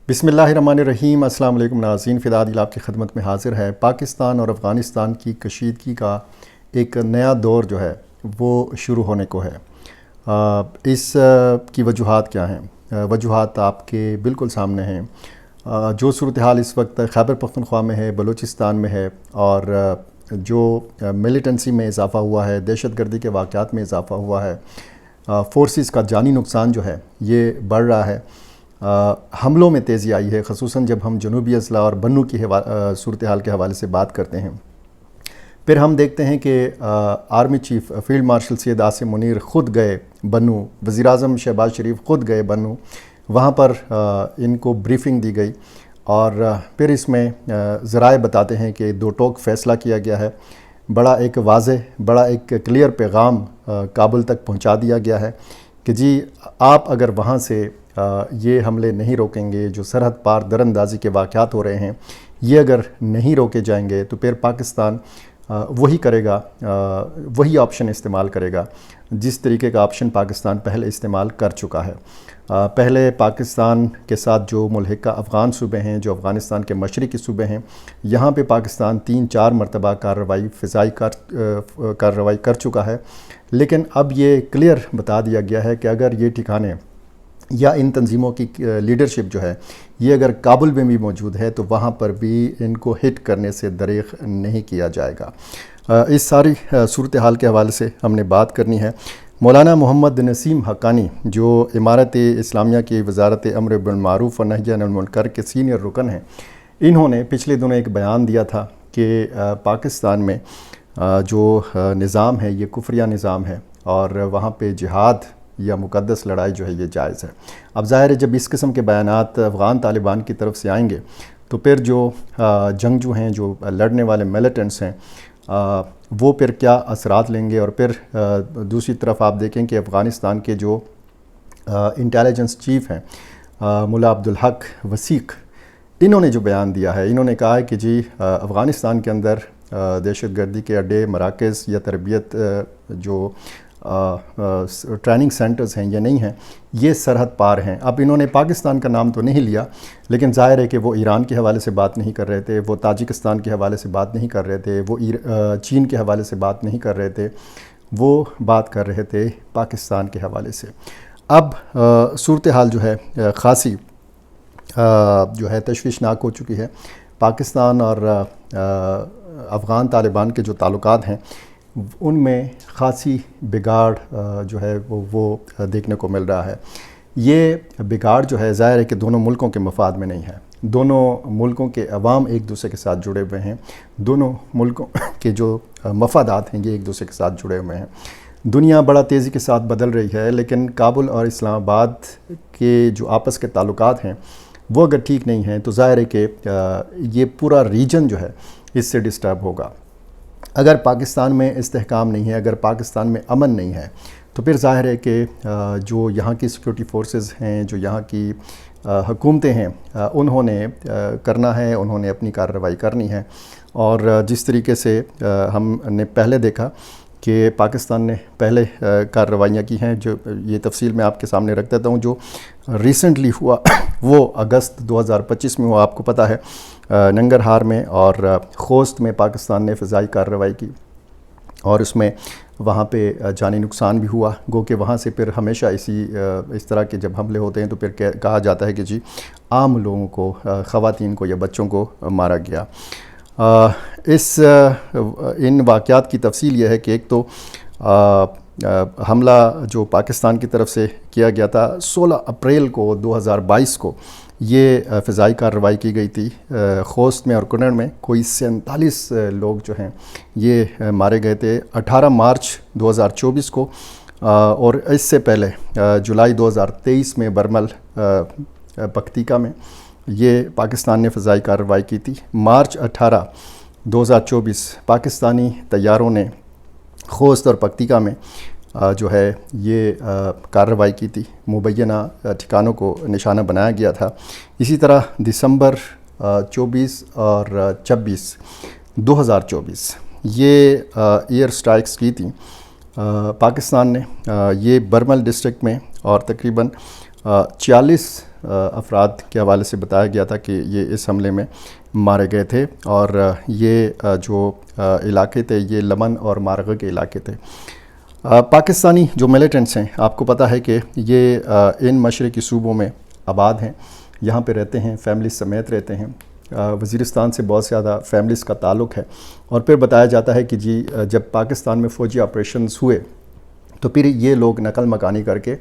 بسم اللہ الرحمن الرحیم۔ السلام علیکم ناظرین، فداء دل آپ کی خدمت میں حاضر ہے۔ پاکستان اور افغانستان کی کشیدگی کا ایک نیا دور جو ہے وہ شروع ہونے کو ہے۔ اس کی وجوہات کیا ہیں؟ وجوہات آپ کے بالکل سامنے ہیں۔ جو صورتحال اس وقت خیبر پختونخوا میں ہے، بلوچستان میں ہے، اور جو ملیٹنسی میں اضافہ ہوا ہے، دہشت گردی کے واقعات میں اضافہ ہوا ہے، فورسز کا جانی نقصان جو ہے یہ بڑھ رہا ہے، حملوں میں تیزی آئی ہے، خصوصاً جب ہم جنوبی اضلاع اور بنو کی صورتحال کے حوالے سے بات کرتے ہیں۔ پھر ہم دیکھتے ہیں کہ army chief field marshal Syed Asim Munir خود گئے بنو، وزیراعظم شہباز شریف خود گئے بنو، وہاں پر ان کو بریفنگ دی گئی، اور پھر اس میں ذرائع بتاتے ہیں کہ دو ٹوک فیصلہ کیا گیا ہے، بڑا ایک واضح، بڑا ایک کلیئر پیغام کابل تک پہنچا دیا گیا ہے کہ جی آپ اگر وہاں سے یہ حملے نہیں روکیں گے، جو سرحد پار دراندازی کے واقعات ہو رہے ہیں، یہ اگر نہیں روکے جائیں گے تو پھر پاکستان وہی کرے گا، وہی آپشن استعمال کرے گا جس طریقے کا آپشن پاکستان پہلے استعمال کر چکا ہے۔ پہلے پاکستان کے ساتھ جو ملحقہ افغان صوبے ہیں، جو افغانستان کے مشرقی صوبے ہیں، یہاں پہ پاکستان 3-4 مرتبہ کارروائی، فضائی کارروائی کر چکا ہے، لیکن اب یہ کلیئر بتا دیا گیا ہے کہ اگر یہ ٹھکانے یا ان تنظیموں کی لیڈرشپ جو ہے یہ اگر کابل میں بھی موجود ہے تو وہاں پر بھی ان کو ہٹ کرنے سے دریغ نہیں کیا جائے گا۔ اس ساری صورتحال کے حوالے سے ہم نے بات کرنی ہے۔ مولانا محمد نسیم حقانی، جو امارت اسلامیہ کی وزارت امر بالمعروف و نہی عن المنکر کے سینئر رکن ہیں، انہوں نے پچھلے دنوں ایک بیان دیا تھا کہ پاکستان میں جو نظام ہے یہ کفریہ نظام ہے، اور وہاں پہ جہاد یا مقدس لڑائی جو ہے یہ جائز ہے۔ اب ظاہر ہے جب اس قسم کے بیانات افغان طالبان کی طرف سے آئیں گے تو پھر جو جنگجو ہیں، جو لڑنے والے ملیٹنٹس ہیں، وہ پھر کیا اثرات لیں گے۔ اور پھر دوسری طرف آپ دیکھیں کہ افغانستان کے جو انٹیلیجنس چیف ہیں ملا عبدالحق وثیق، انہوں نے جو بیان دیا ہے، انہوں نے کہا ہے کہ جی افغانستان کے اندر دہشت گردی کے اڈے، مراکز یا تربیت جو ٹریننگ سینٹرز ہیں یہ نہیں ہیں، یہ سرحد پار ہیں۔ اب انہوں نے پاکستان کا نام تو نہیں لیا، لیکن ظاہر ہے کہ وہ ایران کے حوالے سے بات نہیں کر رہے تھے، وہ تاجکستان کے حوالے سے بات نہیں کر رہے تھے، وہ چین کے حوالے سے بات نہیں کر رہے تھے، وہ بات کر رہے تھے پاکستان کے حوالے سے۔ اب صورتحال جو ہے خاصی جو ہے تشویشناک ہو چکی ہے۔ پاکستان اور افغان طالبان کے جو تعلقات ہیں ان میں خاصی بگاڑ جو ہے وہ دیکھنے کو مل رہا ہے۔ یہ بگاڑ جو ہے ظاہر ہے کہ دونوں ملکوں کے مفاد میں نہیں ہے، دونوں ملکوں کے عوام ایک دوسرے کے ساتھ جڑے ہوئے ہیں، دونوں ملکوں کے جو مفادات ہیں یہ ایک دوسرے کے ساتھ جڑے ہوئے ہیں۔ دنیا بڑا تیزی کے ساتھ بدل رہی ہے، لیکن کابل اور اسلام آباد کے جو آپس کے تعلقات ہیں وہ اگر ٹھیک نہیں ہیں تو ظاہر ہے کہ یہ پورا ریجن جو ہے اس سے ڈسٹرب ہوگا۔ اگر پاکستان میں استحکام نہیں ہے، اگر پاکستان میں امن نہیں ہے تو پھر ظاہر ہے کہ جو یہاں کی سیکورٹی فورسز ہیں، جو یہاں کی حکومتیں ہیں، انہوں نے کرنا ہے، انہوں نے اپنی کارروائی کرنی ہے۔ اور جس طریقے سے ہم نے پہلے دیکھا کہ پاکستان نے پہلے کارروائیاں کی ہیں، جو یہ تفصیل میں آپ کے سامنے رکھ دیتا ہوں، جو ریسنٹلی ہوا وہ اگست 2025 میں ہوا۔ آپ کو پتہ ہے ننگرہار میں اور خوست میں پاکستان نے فضائی کارروائی کی، اور اس میں وہاں پہ جانی نقصان بھی ہوا۔ گو کہ وہاں سے پھر ہمیشہ اس طرح کے جب حملے ہوتے ہیں تو پھر کہا جاتا ہے کہ جی عام لوگوں کو، خواتین کو یا بچوں کو مارا گیا۔ ان واقعات کی تفصیل یہ ہے کہ ایک تو حملہ جو پاکستان کی طرف سے کیا گیا تھا 16 اپریل کو 2022 کو، یہ فضائی کارروائی کی گئی تھی خوست میں اور کنڑ میں، کوئی 47 لوگ جو ہیں یہ مارے گئے تھے 18 مارچ 2024 کو، اور اس سے پہلے جولائی 2023 میں برمل پکتیکا میں یہ پاکستان نے فضائی کارروائی کی تھی۔ مارچ 18 2024 پاکستانی طیاروں نے خوست اور پکتیکا میں جو ہے یہ کارروائی کی تھی، مبینہ ٹھکانوں کو نشانہ بنایا گیا تھا۔ اسی طرح دسمبر 24 اور 26 2024 یہ ایئر سٹرائکس کی تھیں پاکستان نے، یہ برمل ڈسٹرکٹ میں، اور تقریباً 40 افراد کے حوالے سے بتایا گیا تھا کہ یہ اس حملے میں مارے گئے تھے، اور یہ جو علاقے تھے یہ لمن اور مارغہ کے علاقے تھے۔ پاکستانی جو ملیٹنٹس ہیں، آپ کو پتہ ہے کہ یہ ان مشرقی صوبوں میں آباد ہیں، یہاں پہ رہتے ہیں، فیملی سمیت رہتے ہیں۔ وزیرستان سے بہت زیادہ فیملیز کا تعلق ہے، اور پھر بتایا جاتا ہے کہ جی جب پاکستان میں فوجی آپریشنز ہوئے تو پھر یہ لوگ نقل مکانی کر کے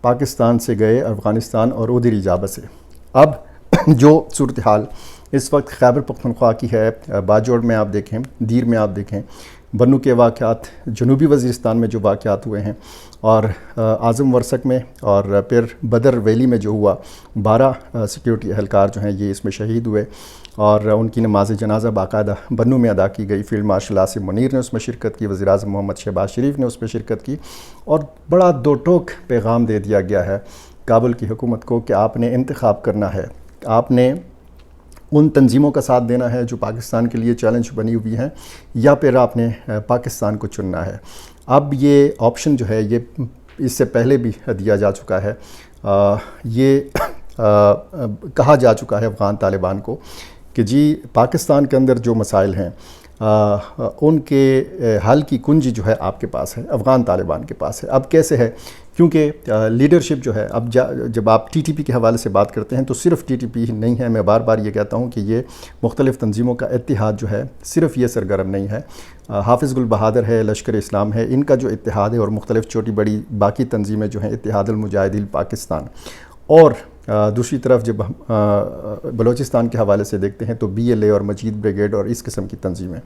پاکستان سے گئے افغانستان اور ادھر جا بسے۔ اب جو صورتحال اس وقت خیبر پختونخوا کی ہے، باجوڑ میں آپ دیکھیں، دیر میں آپ دیکھیں، بنو کے واقعات، جنوبی وزیرستان میں جو واقعات ہوئے ہیں، اور اعظم ورسک میں، اور پھر بدر ویلی میں جو ہوا، 12 سیکیورٹی اہلکار جو ہیں یہ اس میں شہید ہوئے، اور ان کی نماز جنازہ باقاعدہ بنو میں ادا کی گئی۔ فیلڈ مارشل آصف منیر نے اس میں شرکت کی، وزیر اعظم محمد شہباز شریف نے اس میں شرکت کی، اور بڑا دو ٹوک پیغام دے دیا گیا ہے کابل کی حکومت کو کہ آپ نے انتخاب کرنا ہے، آپ نے ان تنظیموں کا ساتھ دینا ہے جو پاکستان کے لیے چیلنج بنی ہوئی ہیں، یا پھر آپ نے پاکستان کو چننا ہے۔ اب یہ آپشن جو ہے یہ اس سے پہلے بھی دیا جا چکا ہے، یہ کہا جا چکا ہے افغان طالبان کو کہ جی پاکستان کے اندر جو مسائل ہیں ان کے حل کی کنجی جو ہے آپ کے پاس ہے، افغان طالبان کے پاس ہے۔ اب کیسے ہے؟ کیونکہ لیڈرشپ جو ہے، اب جب آپ ٹی ٹی پی کے حوالے سے بات کرتے ہیں تو صرف ٹی ٹی پی نہیں ہے، میں بار بار یہ کہتا ہوں کہ یہ مختلف تنظیموں کا اتحاد جو ہے، صرف یہ سرگرم نہیں ہے۔ حافظ گل بہادر ہے، لشکر اسلام ہے، ان کا جو اتحاد ہے، اور مختلف چھوٹی بڑی باقی تنظیمیں جو ہیں، اتحاد المجاہدین پاکستان، اور دوسری طرف جب بلوچستان کے حوالے سے دیکھتے ہیں تو بی ایل اے اور مجید بریگیڈ اور اس قسم کی تنظیمیں،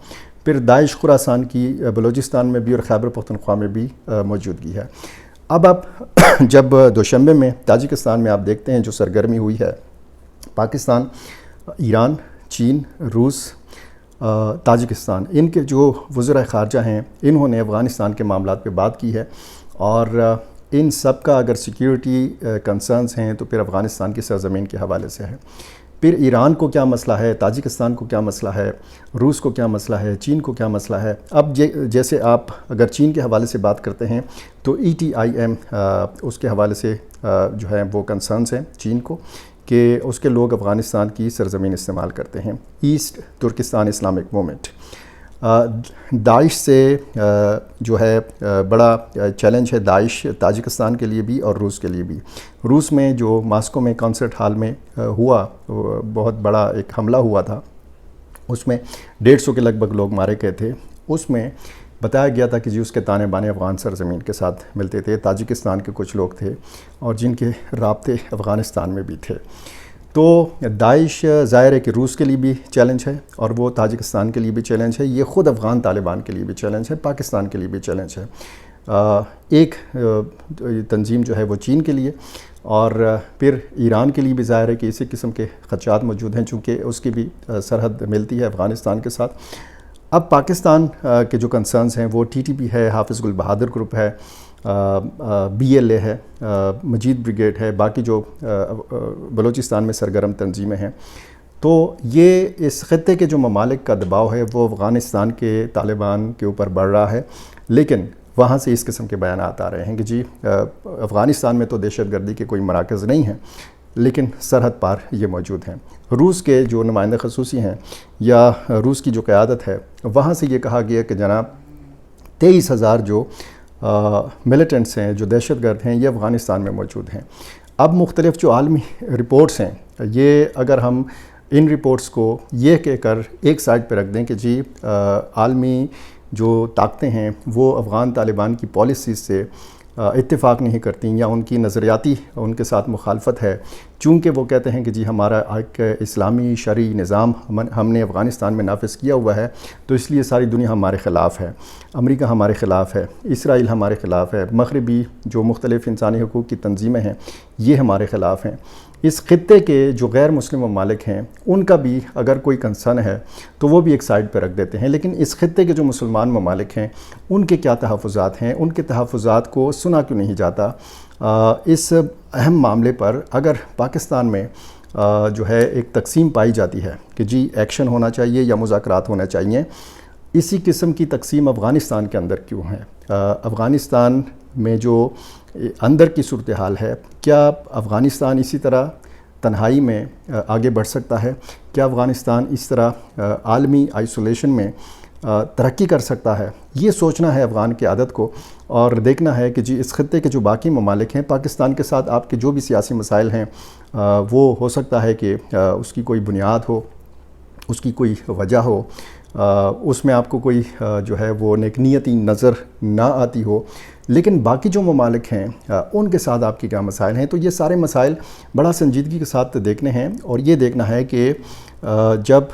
پھر داعش خراسان کی بلوچستان میں بھی اور خیبر پختونخوا میں بھی موجودگی ہے۔ اب آپ جب دوشنبے میں تاجکستان میں آپ دیکھتے ہیں جو سرگرمی ہوئی ہے، پاکستان، ایران، چین، روس، تاجکستان، ان کے جو وزراء خارجہ ہیں انہوں نے افغانستان کے معاملات پہ بات کی ہے، اور ان سب کا اگر سیکیورٹی کنسرنز ہیں تو پھر افغانستان کی سرزمین کے حوالے سے ہے۔ پھر ایران کو کیا مسئلہ ہے، تاجکستان کو کیا مسئلہ ہے، روس کو کیا مسئلہ ہے، چین کو کیا مسئلہ ہے۔ اب جیسے آپ اگر چین کے حوالے سے بات کرتے ہیں تو ETIM اس کے حوالے سے جو ہے وہ کنسرنز ہیں چین کو کہ اس کے لوگ افغانستان کی سرزمین استعمال کرتے ہیں۔ ایسٹ ترکستان اسلامک موومنٹ، داعش سے جو ہے بڑا چیلنج ہے، داعش تاجکستان کے لیے بھی اور روس کے لیے بھی۔ روس میں جو ماسکو میں کانسرٹ ہال میں ہوا، بہت بڑا ایک حملہ ہوا تھا، اس میں 150 کے لگ بھگ لوگ مارے گئے تھے۔ اس میں بتایا گیا تھا کہ جی اس کے تانے بانے افغان سرزمین کے ساتھ ملتے تھے، تاجکستان کے کچھ لوگ تھے اور جن کے رابطے افغانستان میں بھی تھے۔ تو داعش ظاہر ہے کہ روس کے لیے بھی چیلنج ہے، اور وہ تاجکستان کے لیے بھی چیلنج ہے، یہ خود افغان طالبان کے لیے بھی چیلنج ہے، پاکستان کے لیے بھی چیلنج ہے۔ ایک تنظیم جو ہے وہ چین کے لیے، اور پھر ایران کے لیے بھی ظاہر ہے کہ اسی قسم کے خدشات موجود ہیں چونکہ اس کی بھی سرحد ملتی ہے افغانستان کے ساتھ۔ اب پاکستان کے جو کنسرنز ہیں وہ ٹی ٹی پی ہے، حافظ گل بہادر گروپ ہے، BLA ہے، مجید بریگیڈ ہے، باقی جو بلوچستان میں سرگرم تنظیمیں ہیں۔ تو یہ اس خطے کے جو ممالک کا دباؤ ہے وہ افغانستان کے طالبان کے اوپر بڑھ رہا ہے، لیکن وہاں سے اس قسم کے بیانات آ رہے ہیں کہ جی افغانستان میں تو دہشت گردی کے کوئی مراکز نہیں ہیں، لیکن سرحد پار یہ موجود ہیں۔ روس کے جو نمائندہ خصوصی ہیں یا روس کی جو قیادت ہے، وہاں سے یہ کہا گیا کہ جناب 23,000 جو ملیٹنٹس ہیں، جو دہشت گرد ہیں، یہ افغانستان میں موجود ہیں۔ اب مختلف جو عالمی رپورٹس ہیں، یہ اگر ہم ان رپورٹس کو یہ کہہ کر ایک سائڈ پہ رکھ دیں کہ جی عالمی جو طاقتیں ہیں وہ افغان طالبان کی پالیسیز سے اتفاق نہیں کرتی یا ان کی نظریاتی ان کے ساتھ مخالفت ہے، چونکہ وہ کہتے ہیں کہ جی ہمارا ایک اسلامی شرعی نظام ہم نے افغانستان میں نافذ کیا ہوا ہے، تو اس لیے ساری دنیا ہمارے خلاف ہے، امریکہ ہمارے خلاف ہے، اسرائیل ہمارے خلاف ہے، مغربی جو مختلف انسانی حقوق کی تنظیمیں ہیں یہ ہمارے خلاف ہیں۔ اس خطے کے جو غیر مسلم ممالک ہیں ان کا بھی اگر کوئی کنسرن ہے تو وہ بھی ایک سائڈ پہ رکھ دیتے ہیں، لیکن اس خطے کے جو مسلمان ممالک ہیں ان کے کیا تحفظات ہیں، ان کے تحفظات کو سنا کیوں نہیں جاتا؟ اس اہم معاملے پر اگر پاکستان میں جو ہے ایک تقسیم پائی جاتی ہے کہ جی ایکشن ہونا چاہیے یا مذاکرات ہونا چاہیے، اسی قسم کی تقسیم افغانستان کے اندر کیوں ہے؟ افغانستان میں جو اندر کی صورتحال ہے، کیا افغانستان اسی طرح تنہائی میں آگے بڑھ سکتا ہے؟ کیا افغانستان اس طرح عالمی آئسولیشن میں ترقی کر سکتا ہے؟ یہ سوچنا ہے افغان کی عادت کو، اور دیکھنا ہے کہ جی اس خطے کے جو باقی ممالک ہیں، پاکستان کے ساتھ آپ کے جو بھی سیاسی مسائل ہیں وہ ہو سکتا ہے کہ اس کی کوئی بنیاد ہو، اس کی کوئی وجہ ہو، اس میں آپ کو کوئی جو ہے وہ نیک نیتی نظر نہ آتی ہو، لیکن باقی جو ممالک ہیں ان کے ساتھ آپ کے کیا مسائل ہیں؟ تو یہ سارے مسائل بڑا سنجیدگی کے ساتھ دیکھنے ہیں، اور یہ دیکھنا ہے کہ جب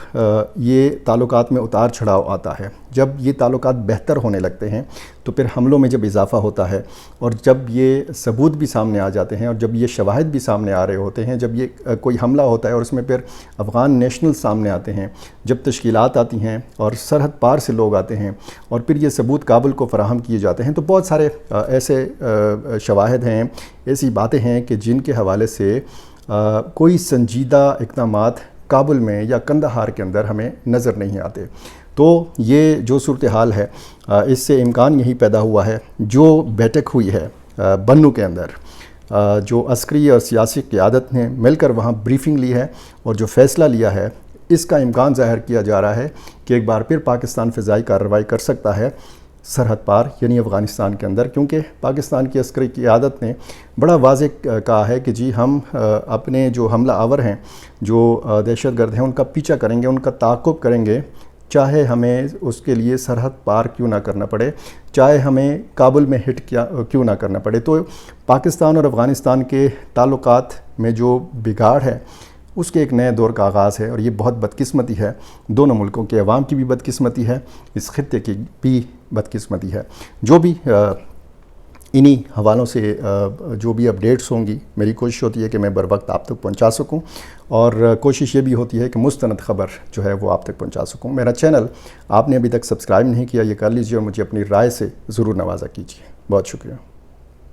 یہ تعلقات میں اتار چڑھاؤ آتا ہے، جب یہ تعلقات بہتر ہونے لگتے ہیں، تو پھر حملوں میں جب اضافہ ہوتا ہے، اور جب یہ ثبوت بھی سامنے آ جاتے ہیں، اور جب یہ شواہد بھی سامنے آ رہے ہوتے ہیں، جب یہ کوئی حملہ ہوتا ہے اور اس میں پھر افغان نیشنل سامنے آتے ہیں، جب تشکیلات آتی ہیں اور سرحد پار سے لوگ آتے ہیں، اور پھر یہ ثبوت کابل کو فراہم کیے جاتے ہیں، تو بہت سارے ایسے شواہد ہیں، ایسی باتیں ہیں کہ جن کے حوالے سے کوئی سنجیدہ اقدامات کابل میں یا قندھار کے اندر ہمیں نظر نہیں آتے۔ تو یہ جو صورتحال ہے، اس سے امکان یہی پیدا ہوا ہے، جو بیٹھک ہوئی ہے بنوں کے اندر، جو عسکری اور سیاسی قیادت نے مل کر وہاں بریفنگ لی ہے اور جو فیصلہ لیا ہے، اس کا امکان ظاہر کیا جا رہا ہے کہ ایک بار پھر پاکستان فضائی کارروائی کر سکتا ہے سرحد پار، یعنی افغانستان کے اندر، کیونکہ پاکستان کی عسکری قیادت نے بڑا واضح کہا ہے کہ جی ہم اپنے جو حملہ آور ہیں، جو دہشت گرد ہیں، ان کا پیچھا کریں گے، ان کا تعاقب کریں گے، چاہے ہمیں اس کے لیے سرحد پار کیوں نہ کرنا پڑے، چاہے ہمیں کابل میں ہٹ کیوں نہ کرنا پڑے۔ تو پاکستان اور افغانستان کے تعلقات میں جو بگاڑ ہے، اس کے ایک نئے دور کا آغاز ہے، اور یہ بہت بدقسمتی ہے، دونوں ملکوں کے عوام کی بھی بدقسمتی ہے، اس خطے کی بھی بدقسمتی ہے۔ جو بھی انہی حوالوں سے جو بھی اپڈیٹس ہوں گی، میری کوشش ہوتی ہے کہ میں بر وقت آپ تک پہنچا سکوں، اور کوشش یہ بھی ہوتی ہے کہ مستند خبر جو ہے وہ آپ تک پہنچا سکوں۔ میرا چینل آپ نے ابھی تک سبسکرائب نہیں کیا، یہ کر لیجئے، اور مجھے اپنی رائے سے ضرور نوازا کیجیے۔ بہت شکریہ۔